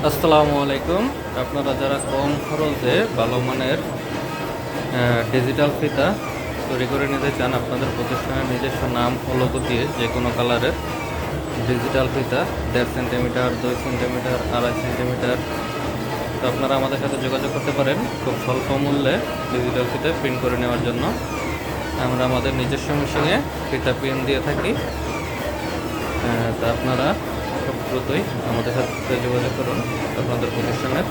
আসসালামু আলাইকুম। আপনারা যারা কম খরচে ভালো মানের ডিজিটাল ফিতা তৈরি করে নিতে চান, আপনাদের প্রতিষ্ঠানের নিজস্ব নাম ও লোগো দিয়ে যে কোনো কালারের ডিজিটাল ফিতা 1.5 সেন্টিমিটার, 2 সেন্টিমিটার, 2.5 সেন্টিমিটার, তো আপনারা আমাদের সাথে যোগাযোগ করতে পারেন খুব স্বল্প মূল্যে ডিজিটাল ফিতা প্রিন্ট করে নেওয়ার জন্য। আমরা আমাদের নিজস্ব মেশিনে ফিতা প্রিন্ট দিয়ে থাকি। তা আপনারা খুব দ্রুতই আমাদের সাথে যোগাযোগ করুন আপনাদের প্রতিষ্ঠানের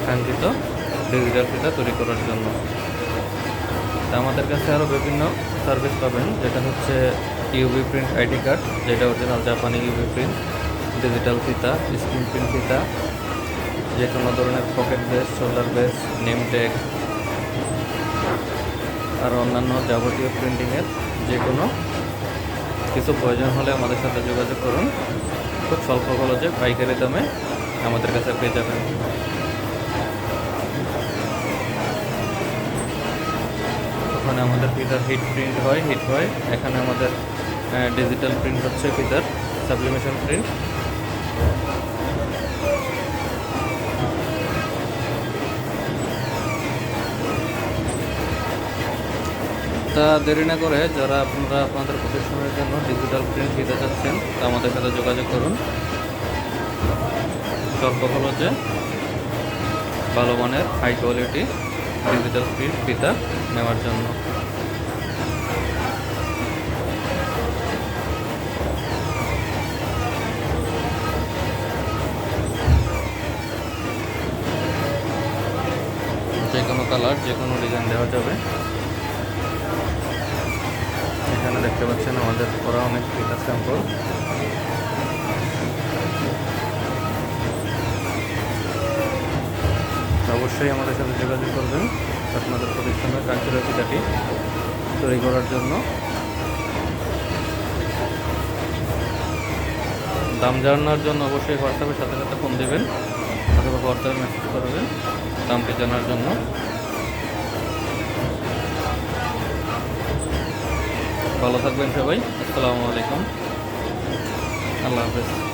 কাঙ্ক্ষিত ডিজিটাল ফিতা তৈরি করার জন্য। তা আমাদের কাছে আরও বিভিন্ন সার্ভিস পাবেন, যেটা হচ্ছে ইউভি প্রিন্ট আইডি কার্ড, যেটা অরিজিনাল জাপানি ইউভি প্রিন্ট, ডিজিটাল ফিতা, স্ক্রিন প্রিন্ট ফিতা, যে কোনো ধরনের পকেট বেস, শোল্ডার বেস, নেম ট্যাগ আর অন্যান্য যাবতীয় প্রিন্টিংয়ের যে কোনো কিছু প্রয়োজন হলে আমাদের সাথে যোগাযোগ করুন। খুব স্বল্প খরচে পাইকারি দামে আমাদের কাছে পেয়ে যাবেন। ওখানে আমাদের ফিতার হিট প্রিন্ট হয়, এখানে আমাদের ডিজিটাল প্রিন্ট হচ্ছে ফিতার সাবলিমেশন প্রিন্ট। তা দেরি না করে যারা আপনারা আপনাদের প্রতিষ্ঠানের জন্য ডিজিটাল প্রিন্ট ফিতা চাচ্ছেন, তা আমাদের সাথে যোগাযোগ করুন স্বল্প খরচে ভালো মানের হাই কোয়ালিটি ডিজিটাল প্রিন্ট ফিতা নেওয়ার জন্য। যে কোনো কালার, যে কোনো ডিজাইন দেওয়া যাবে। এখানে দেখতে পাচ্ছেন আমাদের করা অনেক ফিতা স্যাম্পল। অবশ্যই আমাদের সাথে যোগাযোগ করবেন আপনাদের প্রতিষ্ঠানের কাঙ্ক্ষিত ফিতাটি তৈরি করার জন্য। দাম জানানোর জন্য অবশ্যই হোয়াটসঅ্যাপের সাথে সাথে ফোন দেবেন অথবা হোয়াটসঅ্যাপে মেসেজ করবেন দামটি জানার জন্য। ভালো থাকবেন সবাই। আসসালামু আলাইকুম। আল্লাহ হাফেজ।